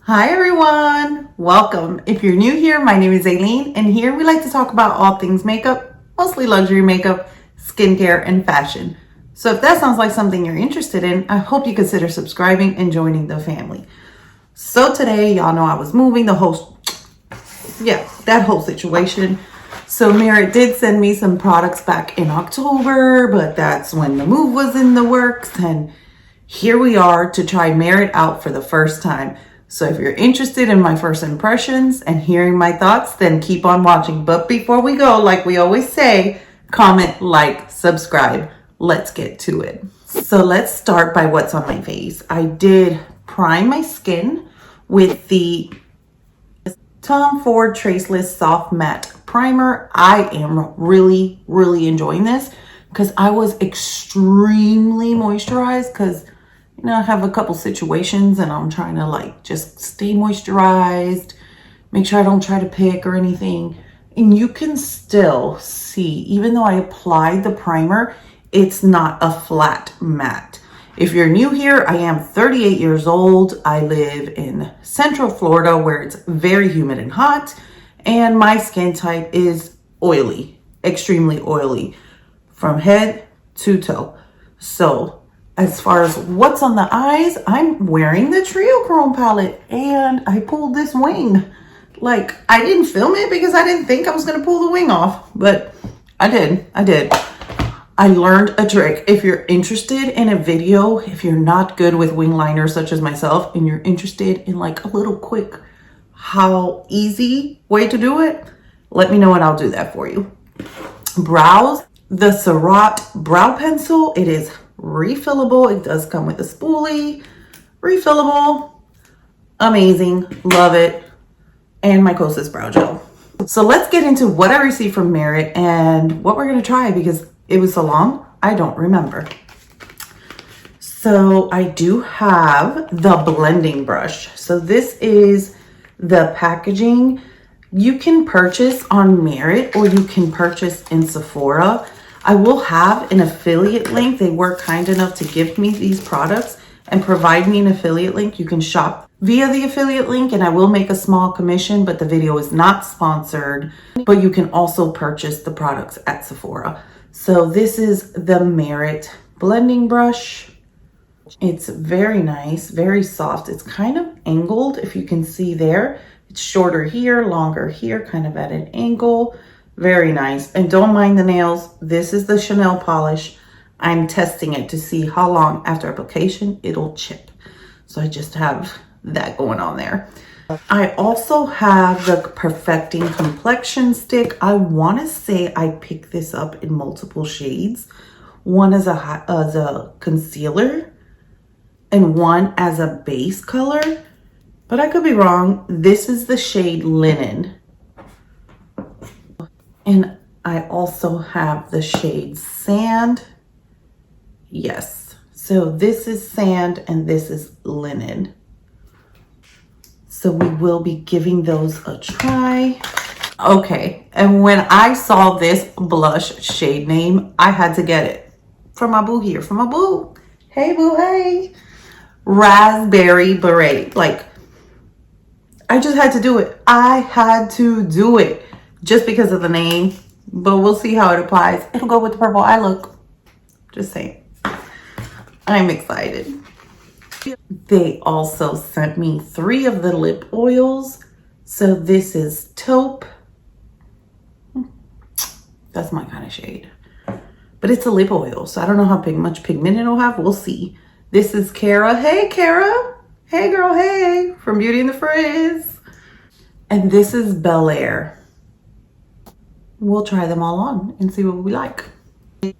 Hi everyone, welcome. If you're new here, my name is Aileen, and here we like to talk about all things makeup, mostly luxury makeup, skincare, and fashion. So if that sounds like something you're interested in, I hope you consider subscribing and joining the family. So today, y'all know I was moving, that whole situation. So Beret did send me some products back in October, but that's when the move was in the works, and here we are to try Beret out for the first time. So if you're interested in my first impressions and hearing my thoughts, then keep on watching. But before we go, like we always say, comment, like, subscribe. Let's get to it. So let's start by what's on my face. I did prime my skin with the Tom Ford Traceless Soft Matte Primer. I am really enjoying this because I was extremely moisturized because I have a couple situations and I'm trying to just stay moisturized, make sure I don't try to pick or anything. And you can still see, even though I applied the primer, it's not a flat matte. If you're new here, I am 38 years old. I live in Central Florida where it's very humid and hot, and my skin type is oily, extremely oily from head to toe. So as far as what's on the eyes, I'm wearing the Trio Chrome palette and I pulled this wing. I didn't film it because I didn't think I was going to pull the wing off, but I did. I learned a trick. If you're interested in a video, if you're not good with wing liners such as myself and you're interested in a little quick, how easy way to do it, let me know and I'll do that for you. Brows, the Seperate brow pencil, it is refillable. It does come with a spoolie, refillable, amazing, love it, and my Kosas brow gel. So let's get into what I received from Beret and what we're going to try because it was so long, I don't remember. So I do have the blending brush. So this is the packaging. You can purchase on Beret or you can purchase in Sephora. I will have an affiliate link. They were kind enough to give me these products and provide me an affiliate link. You can shop via the affiliate link and I will make a small commission, but the video is not sponsored. But you can also purchase the products at Sephora. So this is the Beret blending brush. It's very nice, very soft. It's kind of angled, if you can see there. It's shorter here, longer here, kind of at an angle. Very nice. And don't mind the nails. This is the Chanel polish. I'm testing it to see how long after application it'll chip. So I just have that going on there. I also have the Perfecting Complexion Stick. I want to say I picked this up in multiple shades. One as a concealer and one as a base color. But I could be wrong. This is the shade Linen. And I also have the shade Sand. Yes. So this is Sand and this is Linen. So we will be giving those a try. Okay. And when I saw this blush shade name, I had to get it. From my boo here. From my boo. Hey, boo. Hey. Raspberry Beret. I just had to do it. I had to do it. Just because of the name, but we'll see how it applies. It'll go with the purple eye look. Just saying. I'm excited. They also sent me 3 of the lip oils. So this is Taupe. That's my kind of shade. But it's a lip oil, so I don't know how much pigment it'll have. We'll see. This is Cara. Hey, Cara. Hey, girl. Hey. From Beauty and the Frizz. And this is Bel Air. We'll try them all on and see what we like.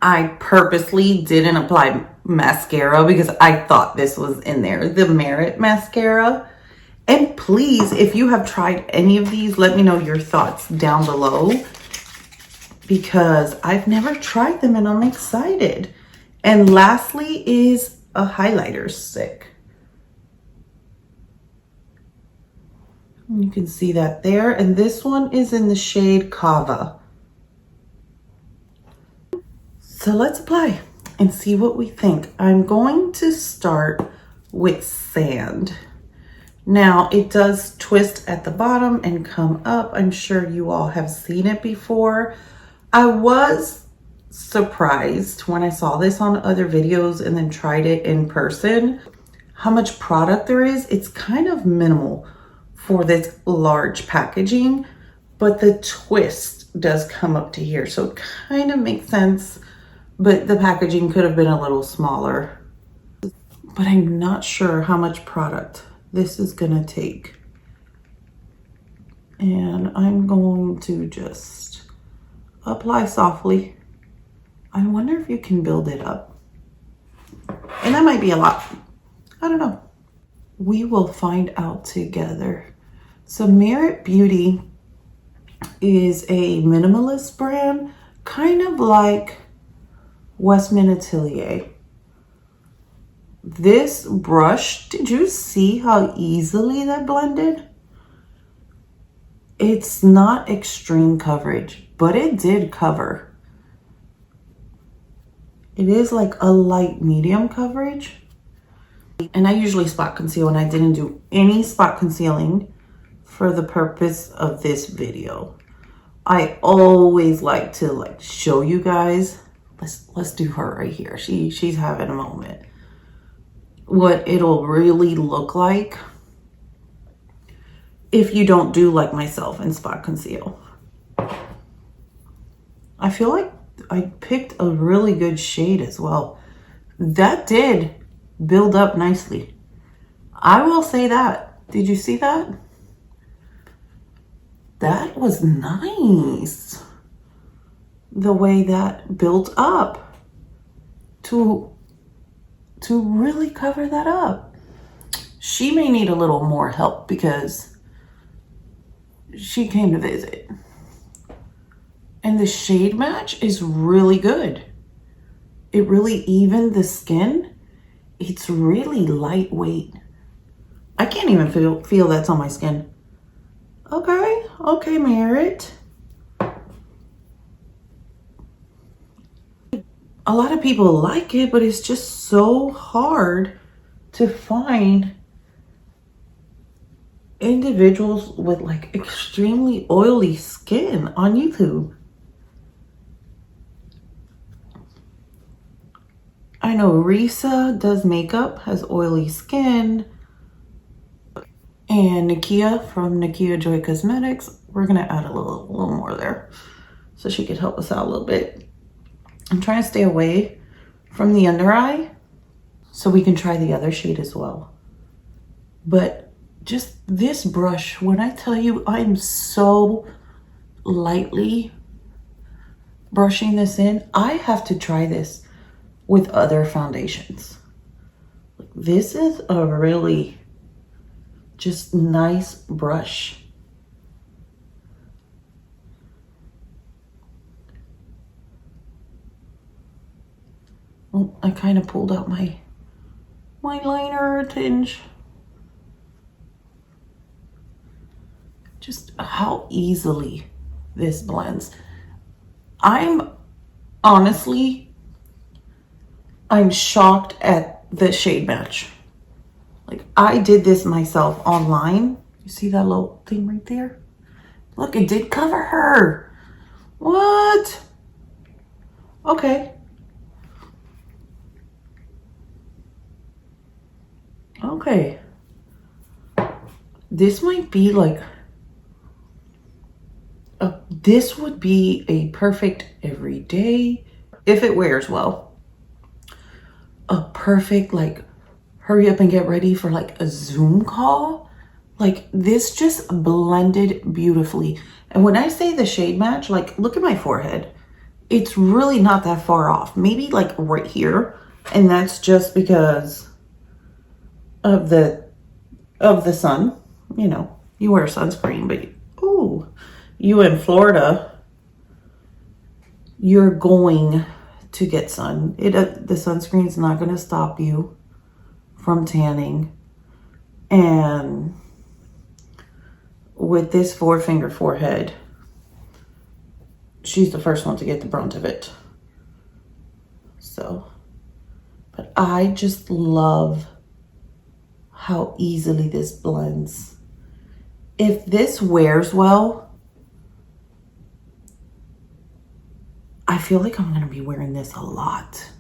I purposely didn't apply mascara because I thought this was in there, the Beret mascara. And please, if you have tried any of these, let me know your thoughts down below because I've never tried them and I'm excited. And lastly is a highlighter stick. You can see that there. And this one is in the shade Kava. So let's apply and see what we think. I'm going to start with Sand Now it does twist at the bottom and come up. I'm sure you all have seen it before. I was surprised when I saw this on other videos and then tried it in person, how much product there is. It's kind of minimal for this large packaging, but the twist does come up to here. So it kind of makes sense, but the packaging could have been a little smaller. But I'm not sure how much product this is gonna take. And I'm going to just apply softly. I wonder if you can build it up. And that might be a lot. I don't know. We will find out together. So Merit Beauty is a minimalist brand, kind of like Westman Atelier. This brush, did you see how easily that blended? It's not extreme coverage, but it did cover. It is like a light medium coverage. And I usually spot conceal, and I didn't do any spot concealing for the purpose of this video. I always like to show you guys. Let's do her right here. She's having a moment. What it'll really look like if you don't do like myself and spot conceal. I feel like I picked a really good shade as well. That did build up nicely. I will say that. Did you see that? That was nice. The way that built up to really cover that up. She may need a little more help because she came to visit. And the shade match is really good. It really evened the skin. It's really lightweight. I can't even feel that's on my skin. Okay, Merit. A lot of people like it, but it's just so hard to find individuals with like extremely oily skin on YouTube. I know Risa does makeup, has oily skin. And Nakia from Nakia Joy Cosmetics, we're gonna add a little more there so she could help us out a little bit. I'm trying to stay away from the under eye so we can try the other shade as well. But just this brush, when I tell you I'm so lightly brushing this in, I have to try this with other foundations. This is a really just nice brush. Well, I kind of pulled out my liner tinge. Just how easily this blends. I'm shocked at the shade match. Like, I did this myself online. You see that little thing right there? Look, it did cover her. What? Okay. Okay. This might be like, this would be a perfect everyday, if it wears well. A perfect, like, hurry up and get ready for like a Zoom call. Like, this just blended beautifully. And when I say the shade match, like, look at my forehead. It's really not that far off. Maybe like right here. And that's just because of the sun. You know, you wear sunscreen, but you in Florida, you're going to get sun. The sunscreen's not going to stop you from tanning. And with this 4-finger forehead, she's the first one to get the brunt of it. So, but I just love how easily this blends. If this wears well, I feel like I'm gonna be wearing this a lot.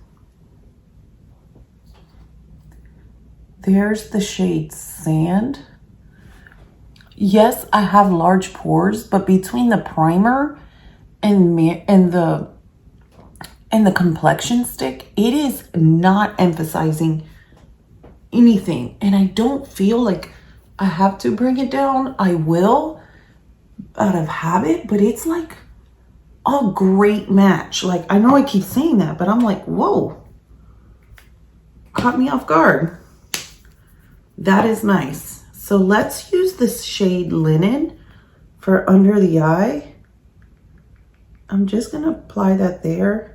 There's the shade Sand. Yes, I have large pores, but between the primer and the complexion stick, it is not emphasizing anything. And I don't feel like I have to bring it down. I will out of habit, but it's like a great match. Like, I know I keep saying that, but I'm like, whoa, caught me off guard. That is nice. So let's use this shade Linen for under the eye. I'm just gonna apply that there.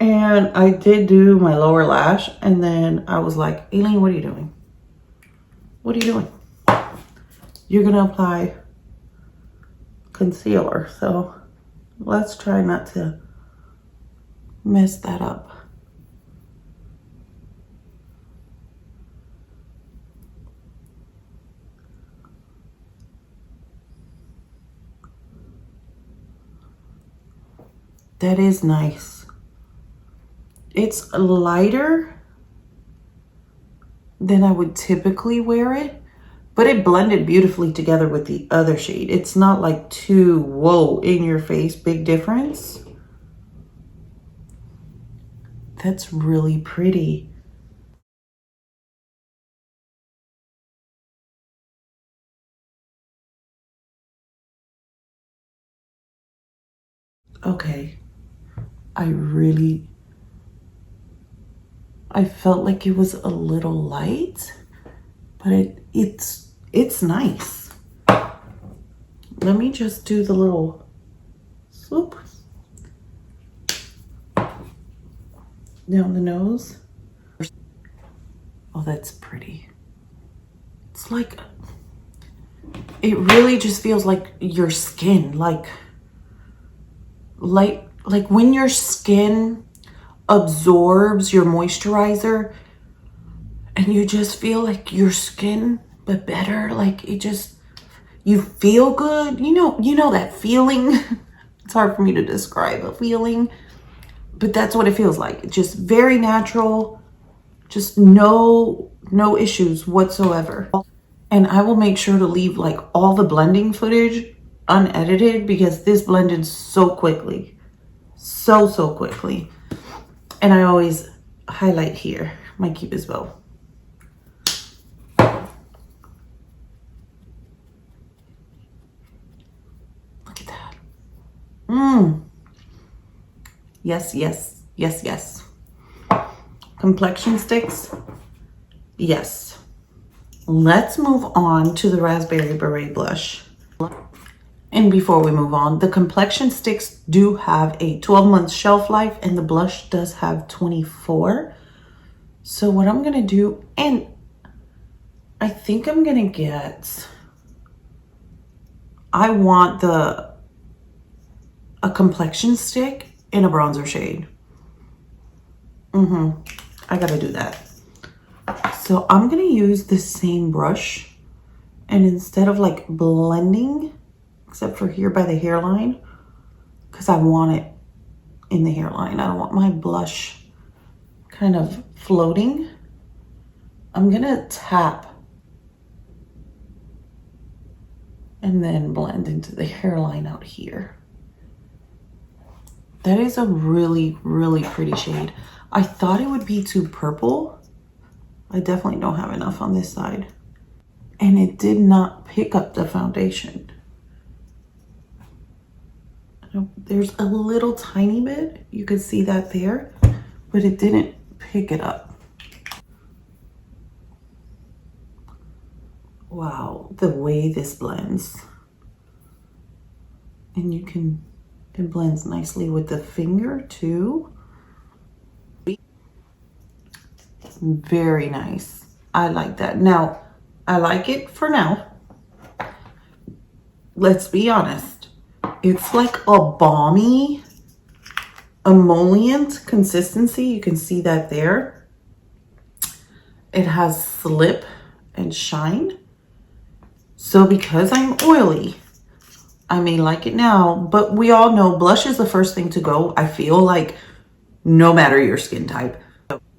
And I did do my lower lash, and then I was like, Aileen, what are you doing? What are you doing? You're gonna apply concealer. So let's try not to mess that up. That is nice. It's lighter than I would typically wear it, but it blended beautifully together with the other shade. It's not like too, whoa, in your face, big difference. That's really pretty. Okay. I felt like it was a little light, but it's nice. Let me just do the little swoop down the nose. Oh, that's pretty. It's like, it really just feels like your skin, like when your skin absorbs your moisturizer and you just feel like your skin, but better. Like, it just, you feel good. You know that feeling. It's hard for me to describe a feeling, but that's what it feels like. Just very natural, just no issues whatsoever. And I will make sure to leave like all the blending footage unedited because this blended so quickly. So quickly. And I always highlight here my Cupid's bow. Look at that. Yes. Complexion Sticks. Yes. Let's move on to the Raspberry Beret blush. And before we move on, the Complexion Sticks do have a 12-month shelf life and the blush does have 24. So what I'm gonna do, and I think I'm gonna get, I want a complexion stick in a bronzer shade. I gotta do that. So I'm gonna use the same brush, and instead of like blending, except for here by the hairline, because I want it in the hairline. I don't want my blush kind of floating. I'm gonna tap and then blend into the hairline out here. That is a really pretty shade. I thought it would be too purple. I definitely don't have enough on this side. And it did not pick up the foundation. There's a little tiny bit, you could see that there, but it didn't pick it up. Wow, the way this blends. And it blends nicely with the finger too. Very nice. I like that. Now, I like it for now. Let's be honest. It's like a balmy, emollient consistency. You can see that there. it has slip and shine. So because I'm oily, I may like it now, but we all know blush is the first thing to go, I feel like, no matter your skin type.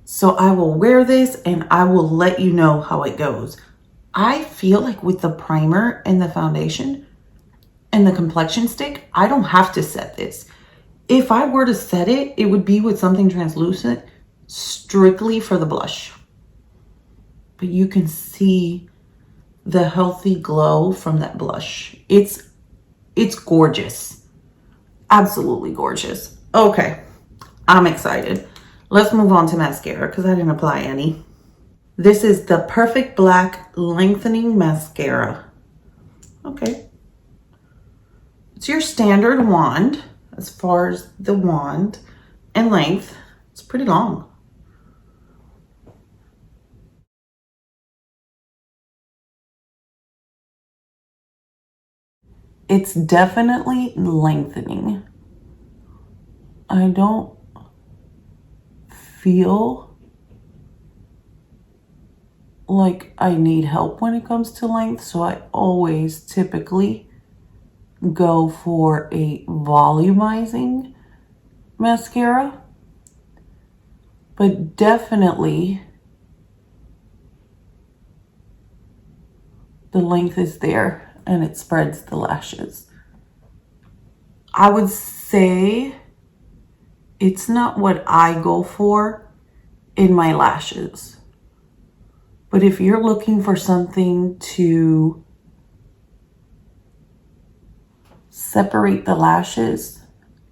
So I will wear this and I will let you know how it goes. I feel like with the primer and the foundation and the complexion stick, I don't have to set this. If I were to set it, it would be with something translucent strictly for the blush. But you can see the healthy glow from that blush. It's gorgeous. Absolutely gorgeous. Okay, I'm excited. Let's move on to mascara because I didn't apply any. This is the Perfect Black Lengthening Mascara. Okay. It's your standard wand as far as the wand and length. It's pretty long. It's definitely lengthening. I don't feel like I need help when it comes to length, so I always typically go for a volumizing mascara. But definitely the length is there and it spreads the lashes. I would say it's not what I go for in my lashes. But if you're looking for something to separate the lashes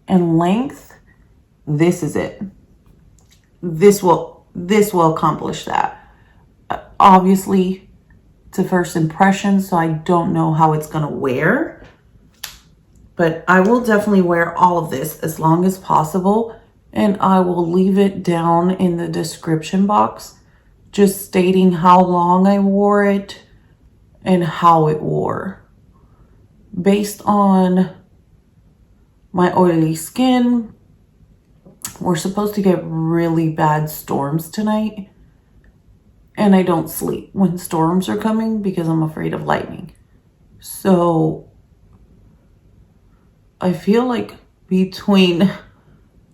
and length, this is it. This will accomplish that. Obviously, it's a first impression, so I don't know how it's gonna wear. But I will definitely wear all of this as long as possible, and I will leave it down in the description box, just stating how long I wore it and how it wore. Based on my oily skin, we're supposed to get really bad storms tonight, and I don't sleep when storms are coming because I'm afraid of lightning. So I feel like between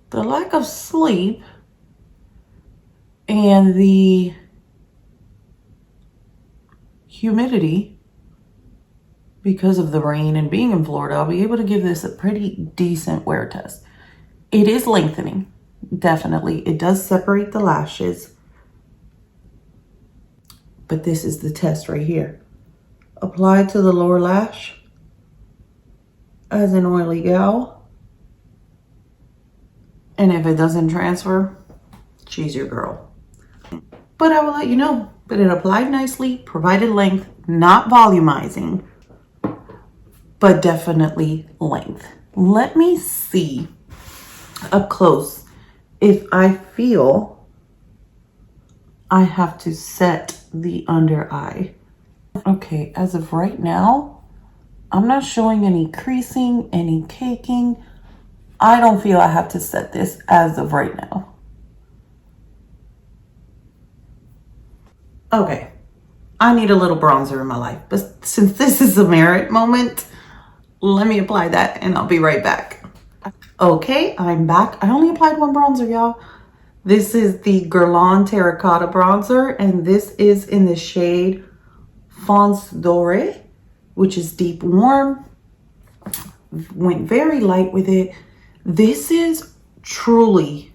the lack of sleep and the humidity because of the rain and being in Florida, I'll be able to give this a pretty decent wear test. It is lengthening, definitely. It does separate the lashes, but this is the test right here. Apply to the lower lash as an oily gal, and if it doesn't transfer, she's your girl. But I will let you know. But it applied nicely, provided length, not volumizing, but definitely length. Let me see up close if I feel I have to set the under eye. Okay, as of right now, I'm not showing any creasing, any caking. I don't feel I have to set this as of right now. Okay, I need a little bronzer in my life, but since this is a Merit moment, let me apply that and I'll be right back. Okay, I'm back. I only applied one bronzer, y'all. This is the Guerlain Terracotta Bronzer, and this is in the shade Fonce Doré, which is deep warm. Went very light with it. This is truly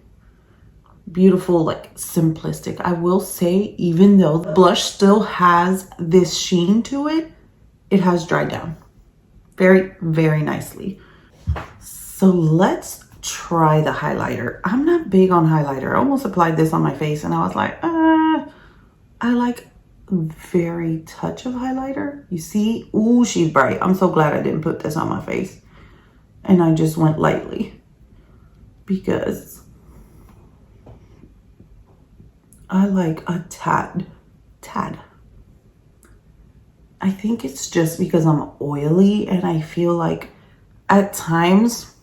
beautiful, like simplistic. I will say, even though the blush still has this sheen to it, it has dried down very, very nicely. So let's try the highlighter. I'm not big on highlighter. I almost applied this on my face and I was like, I like very touch of highlighter. You see, ooh, she's bright. I'm so glad I didn't put this on my face. And I just went lightly because I like a tad. I think it's just because I'm oily and I feel like at times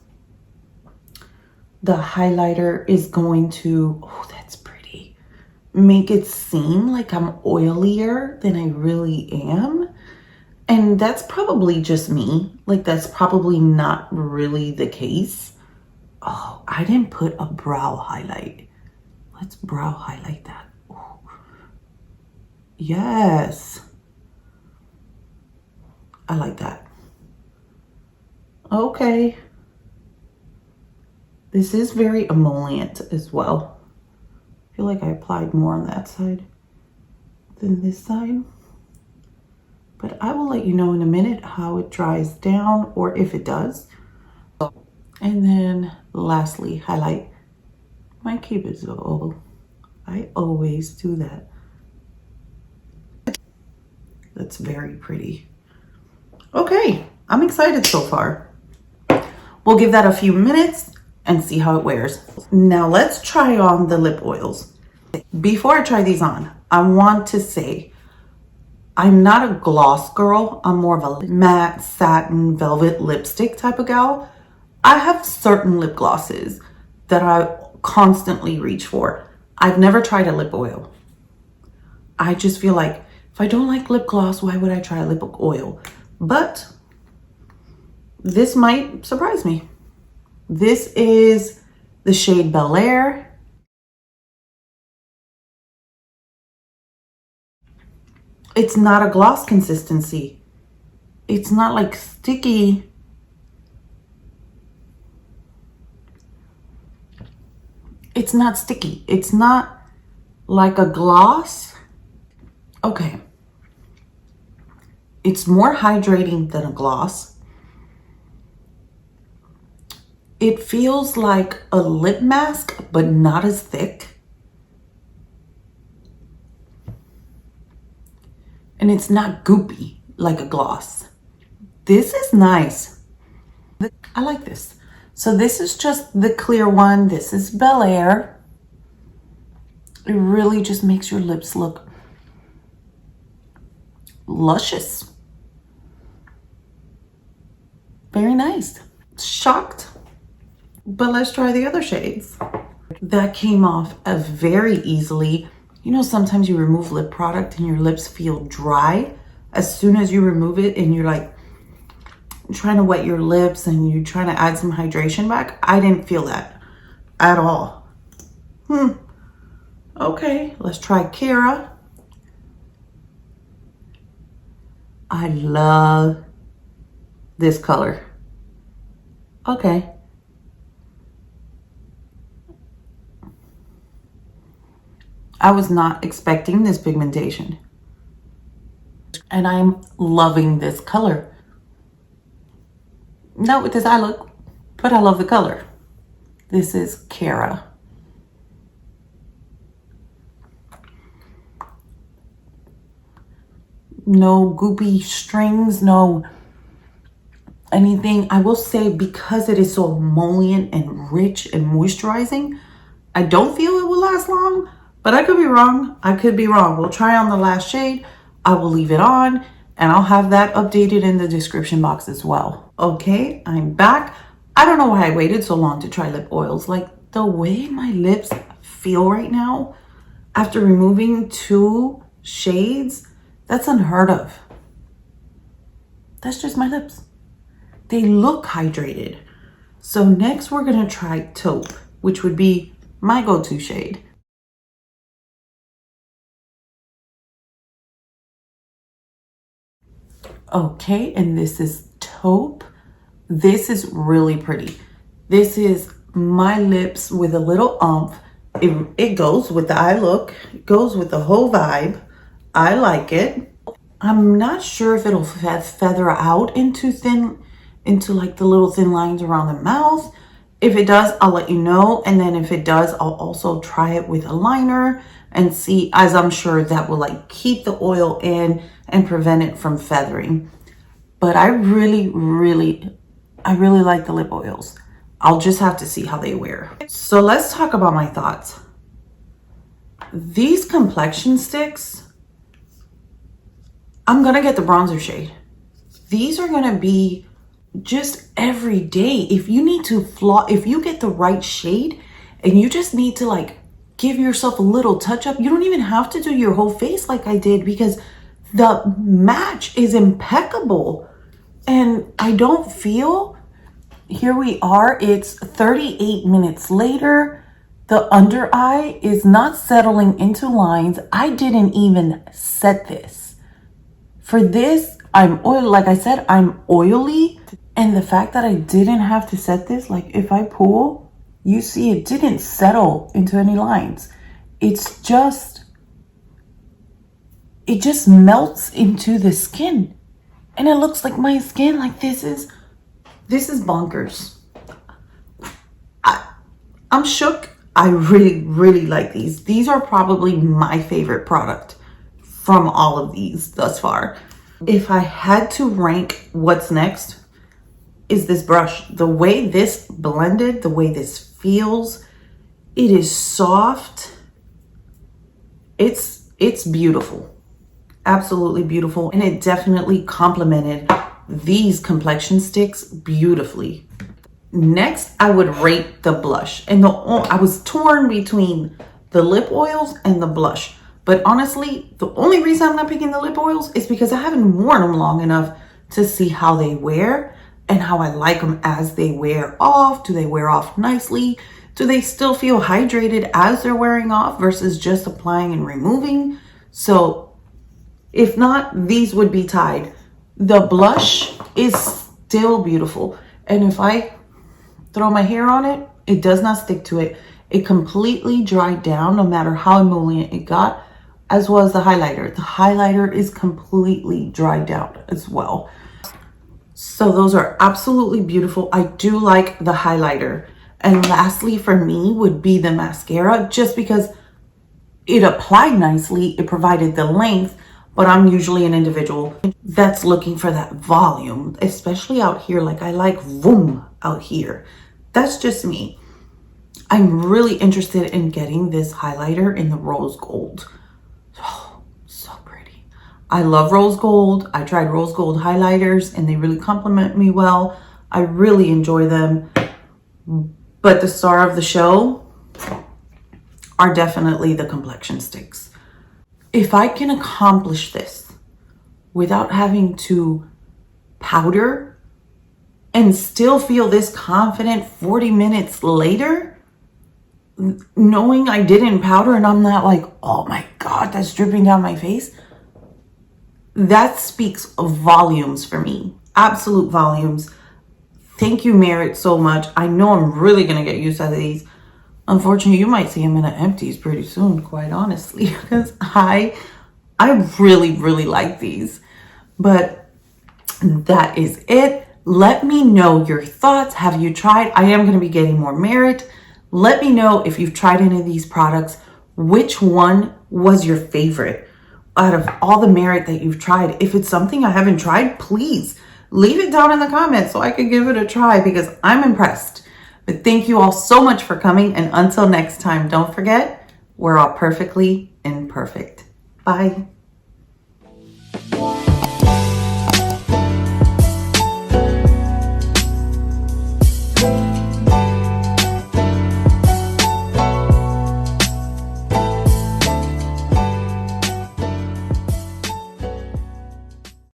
the highlighter is going to, oh, that's pretty. make it seem like I'm oilier than I really am. And that's probably just me. Like, that's probably not really the case. Oh, I didn't put a brow highlight. Let's brow highlight that. Ooh. Yes. I like that. Okay. This is very emollient as well. I feel like I applied more on that side than this side. But I will let you know in a minute how it dries down, or if it does. And then lastly, highlight my cupid's bow. I always do that. That's very pretty. Okay, I'm excited so far. We'll give that a few minutes and see how it wears. Now let's try on the lip oils. Before I try these on, I want to say I'm not a gloss girl. I'm more of a matte satin velvet lipstick type of gal. I have certain lip glosses that I constantly reach for. I've never tried a lip oil. I just feel like if I don't like lip gloss, why would I try a lip oil? But this might surprise me. This is the shade Bel Air. It's not a gloss consistency. It's not like sticky. It's not sticky. It's not like a gloss. Okay. It's more hydrating than a gloss. It feels like a lip mask, but not as thick. And it's not goopy like a gloss. This is nice. I like this. So this is just the clear one. This is Bel Air. It really just makes your lips look luscious. Very nice. Shocked. But let's try the other shades. That came off very easily. You know, sometimes you remove lip product and your lips feel dry as soon as you remove it, and you're like trying to wet your lips and you're trying to add some hydration back. I didn't feel that at all. Okay, let's try Cara. I love this color. Okay. I was not expecting this pigmentation. And I'm loving this color. Not with this eye look, but I love the color. This is Cara. No goopy strings, no anything. I will say, because it is so emollient and rich and moisturizing, I don't feel it will last long, but I could be wrong. I could be wrong. We'll try on the last shade. I will leave it on, and I'll have that updated in the description box as well. Okay, I'm back. I don't know why I waited so long to try lip oils. Like, the way my lips feel right now after removing 2 shades, that's unheard of. That's just my lips. They look hydrated. So next we're gonna try Taupe, which would be my go-to shade. Okay, and this is Taupe. This is really pretty. This is my lips with a little oomph. It goes with the eye look. It goes with the whole vibe. I like it. I'm not sure if it'll feather out into like the little thin lines around the mouth. If it does, I'll let you know. And then if it does, I'll also try it with a liner and see, as I'm sure that will like keep the oil in and prevent it from feathering. But I really like the lip oils. I'll just have to see how they wear. So let's talk about my thoughts. These Complexion Sticks, I'm gonna get the bronzer shade. These are gonna be just every day. If you need to if you get the right shade and you just need to like give yourself a little touch up. You don't even have to do your whole face like I did because the match is impeccable. And I don't feel, here we are, it's 38 minutes later. The under eye is not settling into lines. I didn't even set this. For this, I'm oily. Like I said, I'm oily. And the fact that I didn't have to set this, like if I pull, you see it didn't settle into any lines. It's just, it just melts into the skin. And it looks like my skin, like this is bonkers. I'm shook. I really like these. These are probably my favorite product from all of these thus far. If I had to rank what's next, is this brush. The way this blended, the way this feels, it is soft. It's beautiful. Absolutely beautiful. And it definitely complemented these complexion sticks beautifully. Next, I would rate the blush. And I was torn between the lip oils and the blush. But honestly, the only reason I'm not picking the lip oils is because I haven't worn them long enough to see how they wear and how I like them as they wear off. Do they wear off nicely? Do they still feel hydrated as they're wearing off versus just applying and removing? So if not, these would be tied. The blush is still beautiful. And if I throw my hair on it, it does not stick to it. It completely dried down no matter how emollient it got, as well as the highlighter. The highlighter is completely dried down as well. So those are absolutely beautiful. I do like the highlighter. And lastly for me would be the mascara, just because it applied nicely. It provided the length, but I'm usually an individual that's looking for that volume, especially out here. Like I like vroom out here. That's just me. I'm really interested in getting this highlighter in the rose gold. Oh, so pretty. I love rose gold. I tried rose gold highlighters and they really complement me well. I really enjoy them. But the star of the show are definitely the complexion sticks. If I can accomplish this without having to powder and still feel this confident 40 minutes later, knowing I didn't powder and I'm not like, oh my God, that's dripping down my face, that speaks volumes for me. Absolute volumes. Thank you, Merit, so much. I know I'm really going to get used to these. Unfortunately, you might see them in the empties pretty soon, quite honestly, because I really like these. But that is it. Let me know your thoughts. Have you tried? I am going to be getting more Merit. Let me know if you've tried any of these products. Which one was your favorite out of all the Merit that you've tried? If it's something I haven't tried, please leave it down in the comments so I can give it a try, because I'm impressed. But thank you all so much for coming. And until next time, don't forget, we're all perfectly imperfect. Bye.